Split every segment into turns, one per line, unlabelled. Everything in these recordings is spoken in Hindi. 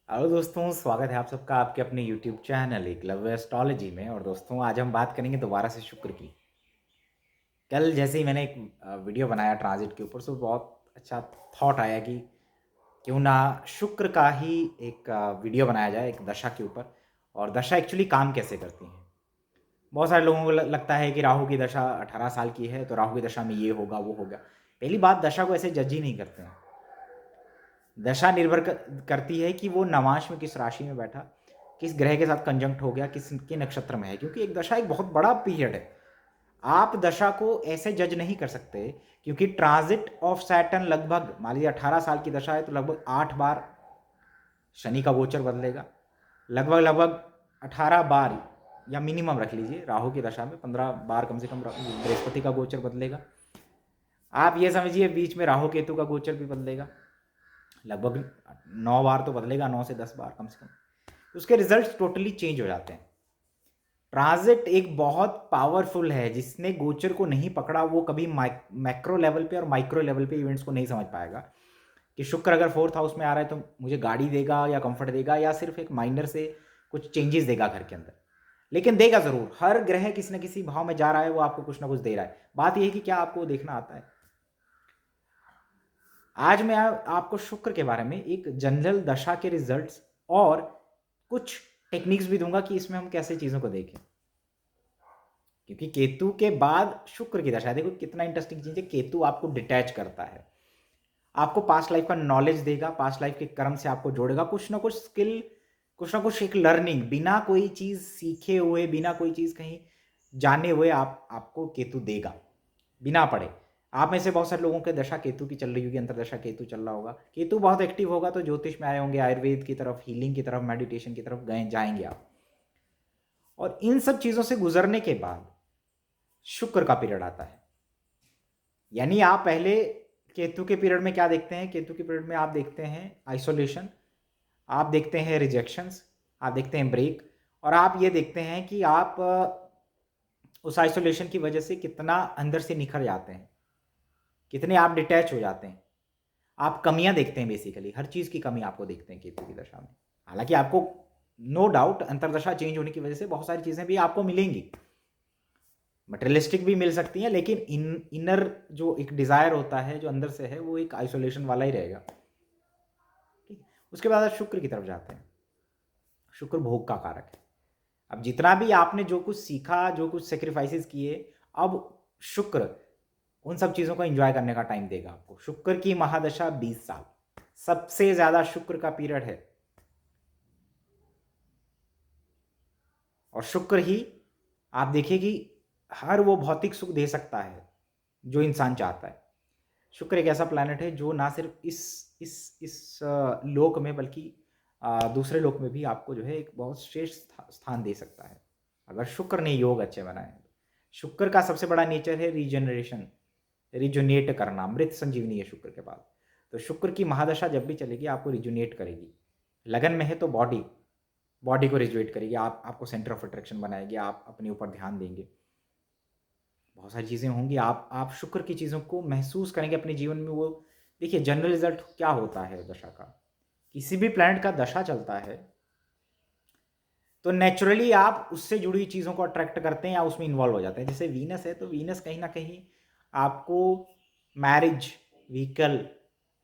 हेलो दोस्तों, स्वागत है आप सबका आपके अपने यूट्यूब चैनल एकलव्य एस्ट्रोलॉजी में। और दोस्तों, आज हम बात करेंगे दोबारा से शुक्र की। कल जैसे ही मैंने एक वीडियो बनाया ट्रांजिट के ऊपर, से बहुत अच्छा थॉट आया कि क्यों ना शुक्र का ही एक वीडियो बनाया जाए एक दशा के ऊपर, और दशा एक्चुअली काम कैसे करती हैं। बहुत सारे लोगों को लगता है कि राहु की दशा 18 साल की है तो राहु की दशा में ये होगा वो होगा। पहली बात, दशा को ऐसे जज ही नहीं करते हैं। दशा निर्भर करती है कि वो नवांश में किस राशि में बैठा, किस ग्रह के साथ कंजंक्ट हो गया, किस के नक्षत्र में है, क्योंकि एक दशा एक बहुत बड़ा पीरियड है। आप दशा को ऐसे जज नहीं कर सकते, क्योंकि ट्रांजिट ऑफ सैटर्न लगभग मान लीजिए 18 साल की दशा है तो लगभग 8 बार शनि का गोचर बदलेगा। लगभग लगभग 18 बार या मिनिमम रख लीजिए राहु की दशा में 15 बार कम से कम बृहस्पति का गोचर बदलेगा। आप ये समझिए बीच में राहु केतु का गोचर भी बदलेगा, लगभग 9 बार तो बदलेगा, 9 से 10 बार कम से कम। उसके रिजल्ट्स टोटली चेंज हो जाते हैं। ट्रांजिट एक बहुत पावरफुल है, जिसने गोचर को नहीं पकड़ा वो कभी मैक्रो लेवल पे और माइक्रो लेवल पे इवेंट्स को नहीं समझ पाएगा कि शुक्र अगर 4th हाउस में आ रहा है तो मुझे गाड़ी देगा या कंफर्ट देगा या सिर्फ एक माइनर से कुछ चेंजेस देगा घर के अंदर। लेकिन देगा जरूर। हर ग्रह किसी न किसी भाव में जा रहा है, वो आपको कुछ ना कुछ दे रहा है। बात यह है कि क्या आपको देखना आता है। आज मैं आपको शुक्र के बारे में एक जनरल दशा के रिजल्ट्स और कुछ टेक्निक्स भी दूंगा कि इसमें हम कैसे चीज़ों को देखें, क्योंकि केतु के बाद शुक्र की दशा है। देखो कितना इंटरेस्टिंग चीज़ है। केतु आपको डिटैच करता है, आपको पास्ट लाइफ का नॉलेज देगा, पास्ट लाइफ के कर्म से आपको जोड़ेगा, कुछ ना कुछ स्किल, कुछ ना कुछ एक लर्निंग, बिना कोई चीज़ सीखे हुए, बिना कोई चीज़ कहीं जाने हुए आपको केतु देगा, बिना पढ़े। आप में से बहुत सारे लोगों के दशा केतु की चल रही होगी, अंतरदशा केतु चल रहा होगा। केतु बहुत एक्टिव होगा तो ज्योतिष में आए होंगे, आयुर्वेद की तरफ, हीलिंग की तरफ, मेडिटेशन की तरफ गए जाएंगे आप। और इन सब चीज़ों से गुजरने के बाद शुक्र का पीरियड आता है। यानी आप पहले केतु के पीरियड में क्या देखते हैं? केतु के पीरियड में आप देखते हैं आइसोलेशन, आप देखते हैं रिजेक्शंस, आप देखते हैं ब्रेक, और आप ये देखते हैं कि आप उस आइसोलेशन की वजह से कितना अंदर से निखर जाते हैं, कितने आप डिटैच हो जाते हैं। आप कमियां देखते हैं, बेसिकली हर चीज़ की कमी आपको देखते हैं केतु की दशा में। हालांकि आपको नो डाउट अंतरदशा चेंज होने की वजह से बहुत सारी चीज़ें भी आपको मिलेंगी, मटेरियलिस्टिक भी मिल सकती हैं, लेकिन इनर जो एक डिज़ायर होता है जो अंदर से है, वो एक आइसोलेशन वाला ही रहेगा। ठीक। उसके बाद आप शुक्र की तरफ जाते हैं। शुक्र भोग का कारक है। अब जितना भी आपने जो कुछ सीखा, जो कुछ सेक्रीफाइसेस किए, अब शुक्र उन सब चीज़ों को एंजॉय करने का टाइम देगा आपको। शुक्र की महादशा 20 साल, सबसे ज़्यादा शुक्र का पीरियड है। और शुक्र ही आप देखिए कि हर वो भौतिक सुख दे सकता है जो इंसान चाहता है। शुक्र एक ऐसा प्लैनेट है जो ना सिर्फ इस लोक में, बल्कि दूसरे लोक में भी आपको जो है एक बहुत श्रेष्ठ स्थान दे सकता है, अगर शुक्र ने योग अच्छे बनाए हैं। शुक्र का सबसे बड़ा नेचर है रीजनरेशन, रिजुनेट करना, मृत संजीवनी है शुक्र के बाद। तो शुक्र की महादशा जब भी चलेगी आपको रिजुनेट करेगी। लगन में है तो बॉडी को रिजुनेट करेगी, आपको सेंटर ऑफ अट्रैक्शन बनाएगी, आप अपने ऊपर ध्यान देंगे, बहुत सारी चीज़ें होंगी। आप शुक्र की चीज़ों को महसूस करेंगे अपने जीवन में। वो देखिए जनरल रिजल्ट क्या होता है दशा का। किसी भी प्लैनेट का दशा चलता है तो नेचुरली आप उससे जुड़ी हुई चीज़ों को अट्रैक्ट करते हैं या उसमें इन्वॉल्व हो जाते हैं। जैसे वीनस है तो वीनस कहीं ना कहीं आपको मैरिज, व्हीकल,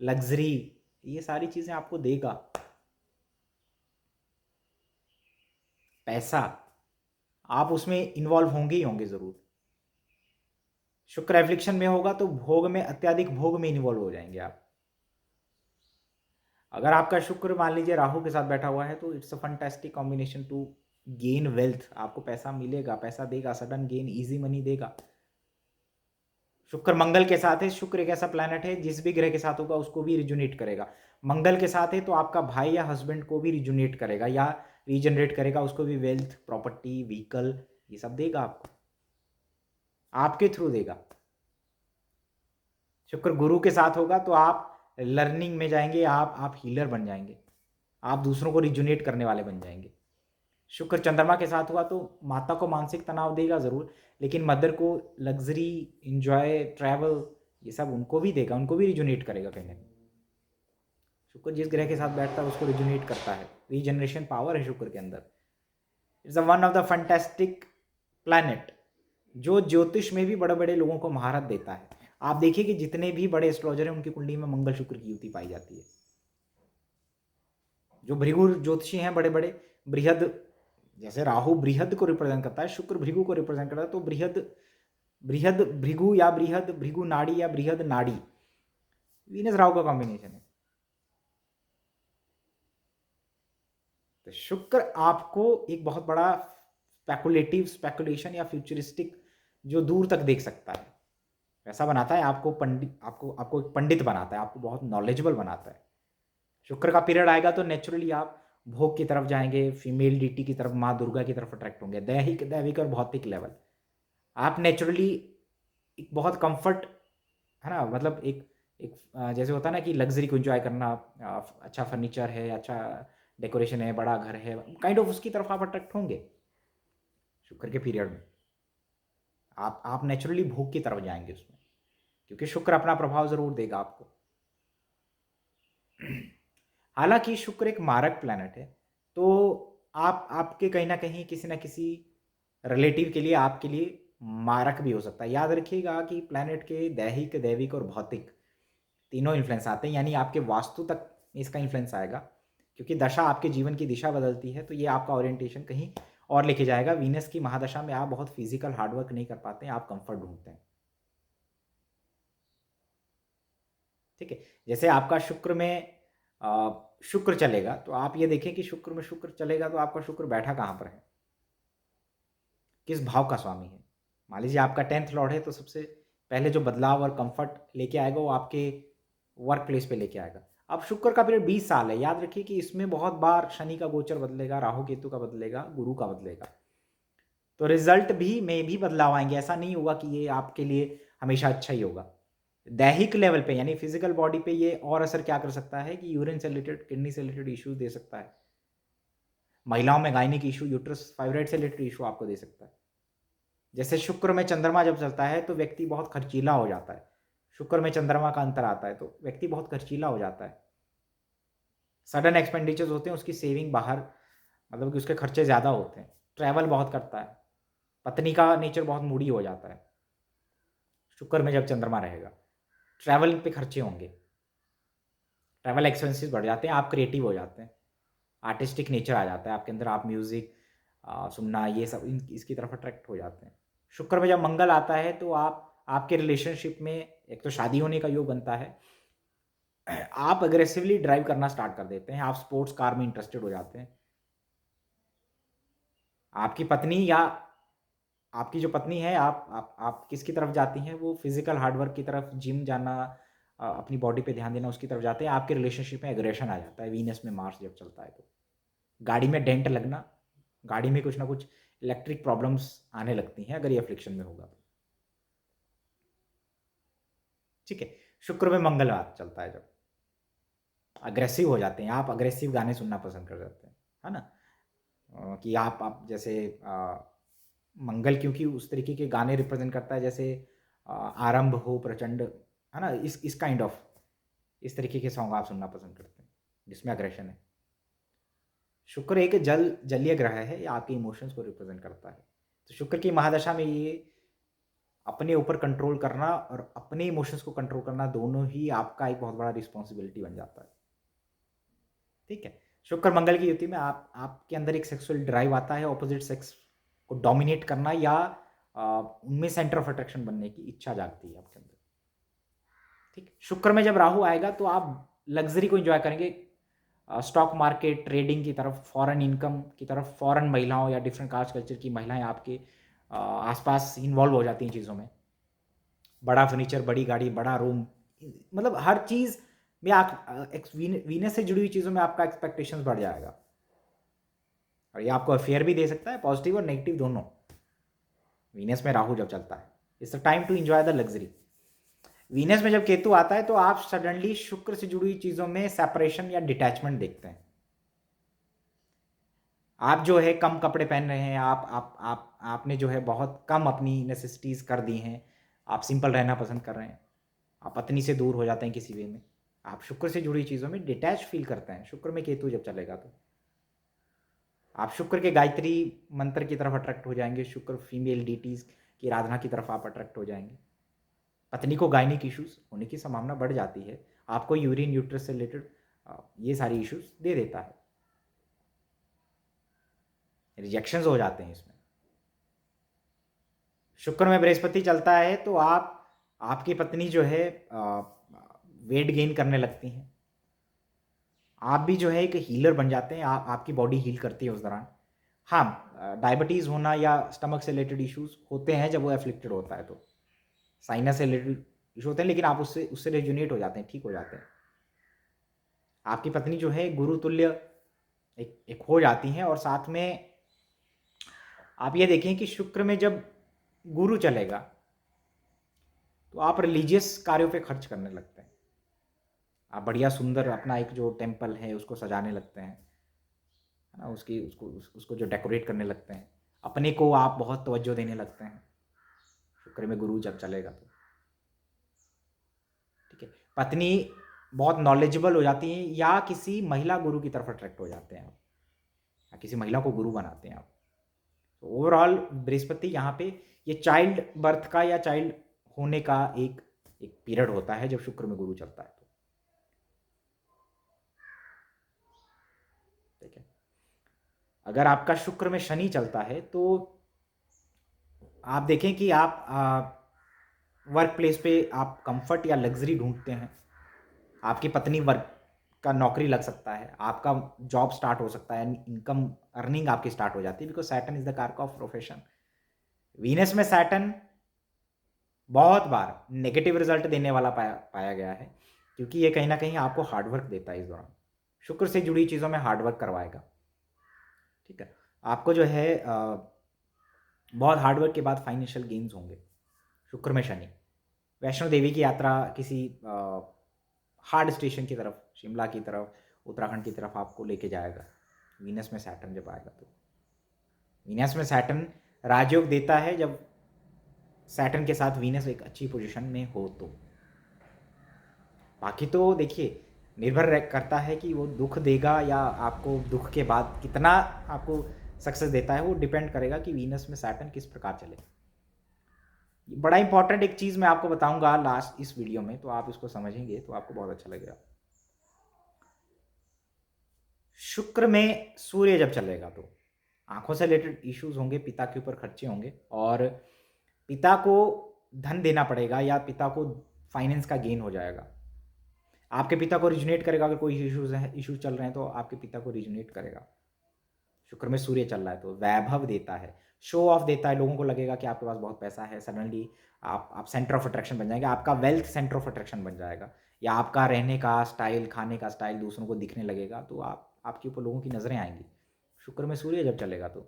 लग्जरी, ये सारी चीज़ें आपको देगा। पैसा, आप उसमें इन्वॉल्व होंगे ही होंगे ज़रूर। शुक्र एफ्लिक्शन में होगा तो भोग में, अत्याधिक भोग में इन्वॉल्व हो जाएंगे आप। अगर आपका शुक्र मान लीजिए राहु के साथ बैठा हुआ है तो it's a fantastic combination to gain wealth. आपको पैसा मिलेगा, पैसा देगा, सडन गेन, इजी मनी देगा। शुक्र मंगल के साथ है। शुक्र एक ऐसा प्लैनेट है जिस भी ग्रह के साथ होगा उसको भी रिजुनेट करेगा। मंगल के साथ है तो आपका भाई या हस्बैंड को भी रिजुनेट करेगा या रीजनरेट करेगा, उसको भी वेल्थ, प्रॉपर्टी, व्हीकल, ये सब देगा आपको, आपके थ्रू देगा। शुक्र गुरु के साथ होगा तो आप लर्निंग में जाएंगे, आप हीलर बन जाएंगे, आप दूसरों को रिजुनेट करने वाले बन जाएंगे। शुक्र चंद्रमा के साथ हुआ तो माता को मानसिक तनाव देगा ज़रूर, लेकिन मदर को लग्जरी, इंजॉय, ट्रैवल, ये सब उनको भी देगा, उनको भी रिजुनेट करेगा कहीं ना कहीं। शुक्र जिस ग्रह के साथ बैठता है उसको रिजुनेट करता है, रीजनरेशन पावर है शुक्र के अंदर। It's one of the fantastic planet जो ज्योतिष में भी बड़े बड़े लोगों को महारत देता है। आप देखिए कि जितने भी बड़े एस्ट्रोलॉजर हैं उनकी कुंडली में मंगल शुक्र की युति पाई जाती है। जो भृगु ज्योतिषी हैं बड़े बड़े, बृहद, जैसे राहु बृहद को रिप्रेजेंट करता है, शुक्र भृगु को रिप्रेजेंट करता है, तो बृहद बृहद भृगु या बृहद भृगु नाड़ी या बृहद नाड़ी वीनस राहु का कॉम्बिनेशन है। तो शुक्र आपको एक बहुत बड़ा स्पेकुलेशन या फ्यूचरिस्टिक जो दूर तक देख सकता है वैसा बनाता है। आपको आपको एक पंडित बनाता है, आपको बहुत नॉलेजेबल बनाता है। शुक्र का पीरियड आएगा तो नेचुरली आप भोग की तरफ जाएंगे, फीमेल डीटी की तरफ, माँ दुर्गा की तरफ अट्रैक्ट होंगे, दैहिक और भौतिक लेवल। आप नेचुरली एक बहुत कंफर्ट है ना, मतलब एक जैसे होता है ना कि लग्जरी को एंजॉय करना, अच्छा फर्नीचर है, अच्छा डेकोरेशन है, बड़ा घर है, काइंड ऑफ उसकी तरफ आप अट्रैक्ट होंगे शुक्र के पीरियड में। आप नेचुरली भोग की तरफ जाएंगे उसमें, क्योंकि शुक्र अपना प्रभाव जरूर देगा आपको। हालांकि शुक्र एक मारक प्लैनेट है, तो आपके कहीं ना कहीं किसी ना किसी रिलेटिव के लिए, आपके लिए मारक भी हो सकता है। याद रखिएगा कि प्लैनेट के दैहिक, दैविक और भौतिक तीनों इन्फ्लुएंस आते हैं, यानी आपके वास्तु तक इसका इन्फ्लुएंस आएगा, क्योंकि दशा आपके जीवन की दिशा बदलती है, तो ये आपका ओरिएंटेशन कहीं और लेके जाएगा। वीनस की महादशा में आप बहुत फिजिकल हार्डवर्क नहीं कर पाते हैं, आप कंफर्ट ढूंढते हैं। ठीक है, जैसे आपका शुक्र में शुक्र चलेगा, तो आप ये देखें कि शुक्र में शुक्र चलेगा तो आपका शुक्र बैठा कहाँ पर है, किस भाव का स्वामी है। मान लीजिए आपका 10th लॉर्ड है, तो सबसे पहले जो बदलाव और कंफर्ट लेके आएगा वो आपके वर्क प्लेस पे लेके आएगा। अब शुक्र का पीरियड 20 साल है, याद रखिए कि इसमें बहुत बार शनि का गोचर बदलेगा, राहु केतु का बदलेगा, गुरु का बदलेगा, तो रिजल्ट भी में भी बदलाव आएंगे। ऐसा नहीं होगा कि ये आपके लिए हमेशा अच्छा ही होगा। दैहिक लेवल पे यानी फिजिकल बॉडी पे ये और असर क्या कर सकता है कि यूरिन से रिलेटेड, किडनी से रिलेटेड इश्यूज दे सकता है। महिलाओं में गायनिक इशू, यूट्रस फाइब्रॉइड से रिलेटेड इशू आपको दे सकता है। जैसे शुक्र में चंद्रमा जब चलता है तो व्यक्ति बहुत खर्चीला हो जाता है। शुक्र में चंद्रमा का अंतर आता है तो व्यक्ति बहुत खर्चीला हो जाता है, सडन एक्सपेंडिचर्स होते हैं, उसकी सेविंग बाहर, मतलब कि उसके खर्चे ज़्यादा होते हैं, ट्रैवल बहुत करता है, पत्नी का नेचर बहुत मूडी हो जाता है। शुक्र में जब चंद्रमा रहेगा ट्रैवल पे खर्चे होंगे, ट्रैवल एक्सपेंसेस बढ़ जाते हैं, आप क्रिएटिव हो जाते हैं, आर्टिस्टिक नेचर आ जाता है आपके अंदर, आप म्यूज़िक सुनना ये सब इसकी तरफ अट्रैक्ट हो जाते हैं। शुक्र में जब मंगल आता है तो आपके रिलेशनशिप में एक तो शादी होने का योग बनता है, आप अग्रेसिवली ड्राइव करना स्टार्ट कर देते हैं, आप स्पोर्ट्स कार में इंटरेस्टेड हो जाते हैं। आपकी पत्नी या आपकी जो पत्नी है, आप किसकी तरफ जाती हैं, वो फिजिकल हार्डवर्क की तरफ, जिम जाना, अपनी बॉडी पे ध्यान देना, उसकी तरफ जाते हैं। आपके रिलेशनशिप में एग्रेशन आ जाता है, वीनस में मार्स जब चलता है तो गाड़ी में डेंट लगना, गाड़ी में कुछ ना कुछ इलेक्ट्रिक प्रॉब्लम्स आने लगती हैं अगर ये अफ्लिक्शन में होगा तो। ठीक है, शुक्र में मंगलवार चलता है जब अग्रेसिव हो जाते हैं आप, अग्रेसिव गाने सुनना पसंद कर जाते हैं, है ना, कि आप जैसे मंगल क्योंकि उस तरीके के गाने रिप्रेजेंट करता है जैसे आरंभ हो प्रचंड, है ना, इस काइंड ऑफ इस तरीके के सॉन्ग आप सुनना पसंद करते हैं जिसमें अग्रेशन है। शुक्र एक जलीय ग्रह है, ये आपके इमोशंस को रिप्रेजेंट करता है। तो शुक्र की महादशा में ये अपने ऊपर कंट्रोल करना और अपने इमोशंस को कंट्रोल करना दोनों ही आपका एक बहुत बड़ा रिस्पॉन्सिबिलिटी बन जाता है। ठीक है, शुक्र मंगल की युति में आपके अंदर एक सेक्सुअल ड्राइव आता है, ऑपोजिट सेक्स को डोमिनेट करना या उनमें सेंटर ऑफ अट्रैक्शन बनने की इच्छा जागती है आपके अंदर। ठीक, शुक्र में जब राहु आएगा तो आप लग्जरी को एंजॉय करेंगे, स्टॉक मार्केट, ट्रेडिंग की तरफ, फॉरेन इनकम की तरफ, फॉरेन महिलाओं या डिफरेंट कास्ट कल्चर की महिलाएं आपके आसपास इन्वॉल्व हो जाती हैं चीज़ों में, बड़ा फर्नीचर, बड़ी गाड़ी, बड़ा रूम, मतलब हर चीज़ में आप वीनस से जुड़ी हुई चीज़ों में आपका एक्सपेक्टेशंस बढ़ जाएगा, और ये आपको अफेयर भी दे सकता है, पॉजिटिव और नेगेटिव दोनों। वीनस में राहु जब चलता है, it's a time to enjoy the luxury. Venus में जब केतु आता है तो आप सडनली शुक्र से जुड़ी हुई चीज़ों में सेपरेशन या डिटैचमेंट देखते हैं। आप जो है कम कपड़े पहन रहे हैं, आपने जो है बहुत कम अपनी नेसेसिटीज़ कर दी हैं, आप सिंपल रहना पसंद कर रहे हैं, आप पत्नी से दूर हो जाते हैं किसी वे में, आप शुक्र से जुड़ी चीज़ों में डिटैच फील करते हैं शुक्र में केतु जब चलेगा तो। आप शुक्र के गायत्री मंत्र की तरफ अट्रैक्ट हो जाएंगे, शुक्र फीमेल डीटीज की आराधना की तरफ आप अट्रैक्ट हो जाएंगे। पत्नी को गायनिक इश्यूज होने की संभावना बढ़ जाती है, आपको यूरिन यूट्रस से रिलेटेड ये सारी इश्यूज दे देता है, रिजेक्शंस हो जाते हैं इसमें। शुक्र में बृहस्पति चलता है तो आपकी पत्नी जो है वेट गेन करने लगती हैं, आप भी जो है एक हीलर बन जाते हैं, आपकी बॉडी हील करती है उस दौरान। हाँ, डायबिटीज़ होना या स्टमक से रिलेटेड इश्यूज होते हैं जब वो एफ्लिक्टेड होता है, तो साइनस से रिलेटेड इशू होते हैं, लेकिन आप उससे रेजुनेट हो जाते हैं, ठीक हो जाते हैं। आपकी पत्नी जो है गुरु तुल्य एक हो जाती हैं। और साथ में आप ये देखें कि शुक्र में जब गुरु चलेगा तो आप रिलीजियस कार्यों पे खर्च करने लगते हैं, आप बढ़िया सुंदर अपना एक जो टेम्पल है उसको सजाने लगते हैं, है ना, उसको जो डेकोरेट करने लगते हैं, अपने को आप बहुत तवज्जो देने लगते हैं शुक्र में गुरु जब चलेगा तो। ठीक है, पत्नी बहुत नॉलेजेबल हो जाती है या किसी महिला गुरु की तरफ अट्रैक्ट हो जाते हैं आप, या किसी महिला को गुरु बनाते हैं आप। तो ओवरऑल बृहस्पति यहाँ पे ये चाइल्ड बर्थ का या चाइल्ड होने का एक पीरियड होता है जब शुक्र में गुरु चलता है तो। ठीक है, अगर आपका शुक्र में शनि चलता है तो आप देखें कि आप वर्क प्लेस पे आप कंफर्ट या लग्जरी ढूंढते हैं, आपकी पत्नी वर्क का नौकरी लग सकता है, आपका जॉब स्टार्ट हो सकता है, इनकम अर्निंग आपकी स्टार्ट हो जाती है, बिकॉज सैटर्न इज द कारक ऑफ प्रोफेशन। वीनस में सैटर्न बहुत बार नेगेटिव रिजल्ट देने वाला पाया गया है, क्योंकि ये कहीं ना कहीं आपको हार्डवर्क देता है इस दौरान, शुक्र से जुड़ी चीज़ों में हार्डवर्क करवाएगा। ठीक है, आपको जो है बहुत हार्डवर्क के बाद फाइनेंशियल गेन्स होंगे। शुक्र में शनि वैष्णो देवी की यात्रा किसी हार्ड स्टेशन की तरफ, शिमला की तरफ, उत्तराखंड की तरफ आपको लेके जाएगा वीनस में सैटर्न जब आएगा तो। वीनस में सैटर्न राजयोग देता है जब सैटर्न के साथ वीनस एक अच्छी पोजीशन में हो तो। बाकी तो देखिए निर्भर करता है कि वो दुख देगा या आपको दुख के बाद कितना आपको सक्सेस देता है, वो डिपेंड करेगा कि वीनस में सैटर्न किस प्रकार चले। बड़ा इंपॉर्टेंट एक चीज़ मैं आपको बताऊंगा लास्ट इस वीडियो में, तो आप इसको समझेंगे तो आपको बहुत अच्छा लगेगा। शुक्र में सूर्य जब चलेगा तो आंखों से रिलेटेड इश्यूज होंगे, पिता के ऊपर खर्चे होंगे, और पिता को धन देना पड़ेगा या पिता को फाइनेंस का गेन हो जाएगा। आपके पिता को रिजनेट करेगा, अगर कोई इश्यूज चल रहे हैं तो आपके पिता को रिजनेट करेगा। शुक्र में सूर्य चल रहा है तो वैभव देता है, शो ऑफ देता है, लोगों को लगेगा कि आपके पास बहुत पैसा है, सडनली आप सेंटर ऑफ अट्रैक्शन बन जाएंगे, आपका वेल्थ सेंटर ऑफ अट्रैक्शन बन जाएगा, या आपका रहने का स्टाइल, खाने का स्टाइल दूसरों को दिखने लगेगा, तो आपके ऊपर लोगों की नज़रें आएंगी शुक्र में सूर्य जब चलेगा तो।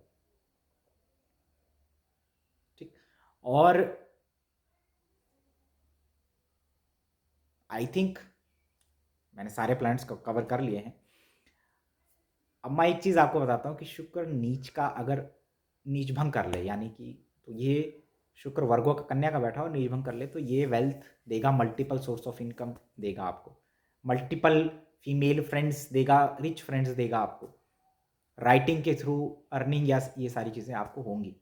ठीक, और आई थिंक मैंने सारे प्लैनेट्स को कवर कर लिए हैं। अब मैं एक चीज़ आपको बताता हूँ कि शुक्र नीच का अगर नीच भंग कर ले, यानी कि तो ये शुक्र वर्गों का कन्या का बैठा हो, नीच भंग कर ले तो ये वेल्थ देगा, मल्टीपल सोर्स ऑफ इनकम देगा आपको, मल्टीपल फीमेल फ्रेंड्स देगा, रिच फ्रेंड्स देगा आपको, राइटिंग के थ्रू अर्निंग या ये सारी चीज़ें आपको होंगी।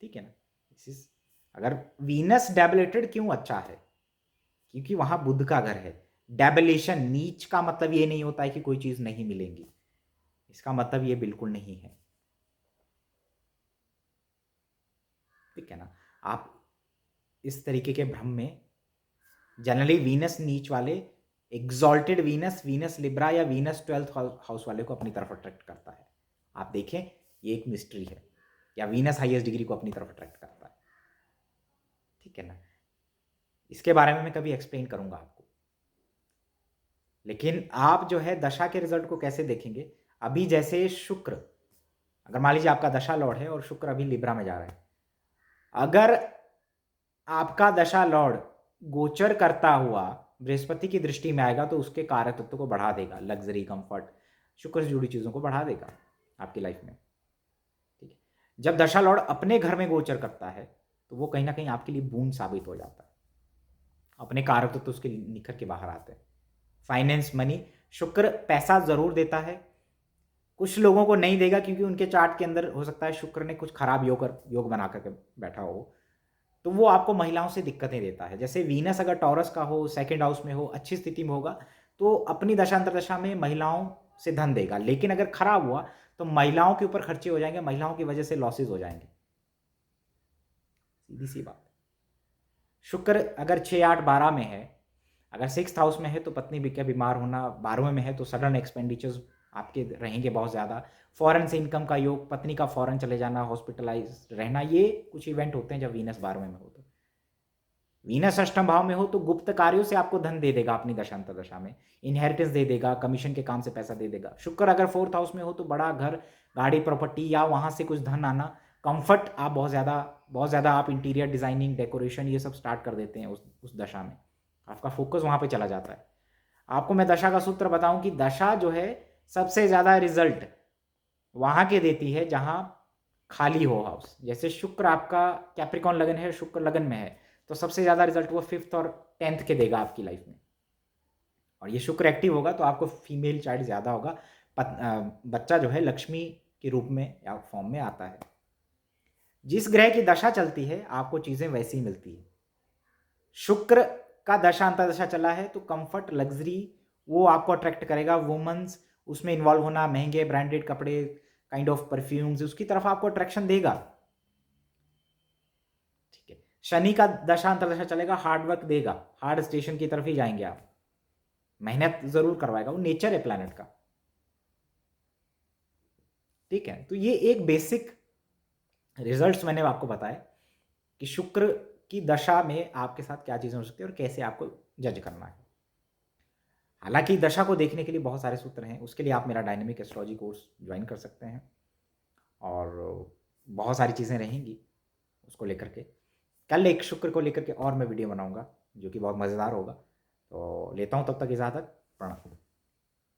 ठीक है ना, अगर वीनस डेबिलेटेड क्यों अच्छा है, क्योंकि वहां बुध का घर है। डेबिलेशन नीच का मतलब ये नहीं होता है कि कोई चीज नहीं मिलेंगी, इसका मतलब ये बिल्कुल नहीं है। ठीक है ना, आप इस तरीके के भ्रम में जनरली वीनस नीच वाले एग्जॉल्टेड वीनस लिब्रा या वीनस 12th हाउस वाले को अपनी तरफ अट्रैक्ट करता है। आप देखें ये एक मिस्ट्री है, या वीनस हाईएस्ट डिग्री को अपनी तरफ अट्रैक्ट करता है। ठीक है ना, इसके बारे में मैं कभी एक्सप्लेन करूंगा आपको, लेकिन आप जो है दशा के रिजल्ट को कैसे देखेंगे। अभी जैसे शुक्र, अगर मान लीजिए आपका दशा लॉर्ड है और शुक्र अभी लिब्रा में जा रहा है, अगर आपका दशा लॉर्ड गोचर करता हुआ बृहस्पति की दृष्टि में आएगा तो उसके कारक तत्व को बढ़ा देगा, लग्जरी, कंफर्ट, शुक्र से जुड़ी चीजों को बढ़ा देगा आपकी लाइफ में। ठीक है, जब दशा लॉर्ड अपने घर में गोचर करता है तो वो कहीं ना कहीं आपके लिए बूंद साबित हो जाता है, अपने कारक तत्व उसके निखर के बाहर आते हैं। Finance, money. शुक्र पैसा ज़रूर देता है, कुछ लोगों को नहीं देगा क्योंकि उनके चार्ट के अंदर हो सकता है शुक्र ने कुछ खराब योग बना करके बैठा हो, तो वो आपको महिलाओं से दिक्कतें देता है। जैसे वीनस अगर टॉरस का हो, सेकंड हाउस में हो, अच्छी स्थिति में होगा, तो अपनी दशा अंतर्दशा में महिलाओं से धन देगा। लेकिन अगर खराब हुआ तो महिलाओं के ऊपर खर्चे हो जाएंगे, महिलाओं की वजह से लॉसेज हो जाएंगे, सीधी सी बात। शुक्र अगर 6, 8, 12 में है, अगर 6th हाउस में है तो पत्नी भी क्या बीमार होना, 12वें में है तो सडन एक्सपेंडिचर्स आपके रहेंगे बहुत ज़्यादा, फॉरेन से इनकम का योग, पत्नी का फॉरेन चले जाना, हॉस्पिटलाइज रहना, ये कुछ इवेंट होते हैं जब वीनस 12वें में हो। तो वीनस अष्टम भाव में हो तो गुप्त कार्यों से आपको धन दे देगा अपनी दशांतर दशा में, इनहेरिटेंस दे देगा, कमीशन के काम से पैसा दे देगा। शुक्र अगर 4th हाउस में हो तो बड़ा घर, गाड़ी, प्रॉपर्टी या वहाँ से कुछ धन आना, कंफर्ट, आप बहुत ज़्यादा आप इंटीरियर डिजाइनिंग, डेकोरेशन ये सब स्टार्ट कर देते हैं उस दशा में, आपका फोकस वहाँ पे चला जाता है। आपको मैं दशा का सूत्र बताऊं कि दशा जो है सबसे ज़्यादा रिजल्ट वहाँ के देती है जहाँ खाली हो हाउस। जैसे शुक्र आपका कैप्रिकॉन लगन है, शुक्र लगन में है, तो सबसे ज़्यादा रिजल्ट वो 5th और 10th के देगा आपकी लाइफ में। और ये शुक्र एक्टिव होगा तो आपको फीमेल चाइल्ड ज़्यादा होगा, बच्चा जो है लक्ष्मी के रूप में या फॉर्म में आता है। जिस ग्रह की दशा चलती है आपको चीज़ें वैसी मिलती है। शुक्र का दशा अंतर्दशा चला है तो कंफर्ट, लग्जरी वो आपको अट्रैक्ट करेगा, वुमेन्स उसमें इन्वॉल्व होना, महंगे ब्रांडेड कपड़े, काइंड ऑफ परफ्यूम्स, उसकी तरफ आपको अट्रैक्शन देगा। ठीक है, शनि का दशा अंतर्दशा चलेगा, हार्ड वर्क देगा, हार्ड स्टेशन की तरफ ही जाएंगे आप, मेहनत जरूर करवाएगा, वो नेचर है प्लैनेट का। ठीक है, तो ये एक बेसिक रिजल्ट्स मैंने आपको बताया कि शुक्र की दशा में आपके साथ क्या चीज़ें हो सकती है और कैसे आपको जज करना है। हालांकि दशा को देखने के लिए बहुत सारे सूत्र हैं, उसके लिए आप मेरा डायनेमिक एस्ट्रोलॉजी कोर्स ज्वाइन कर सकते हैं और बहुत सारी चीज़ें रहेंगी उसको लेकर के। कल एक शुक्र को लेकर के और मैं वीडियो बनाऊंगा जो कि बहुत मज़ेदार होगा। तो लेता हूँ तब तक इजाज़त, प्रणाम।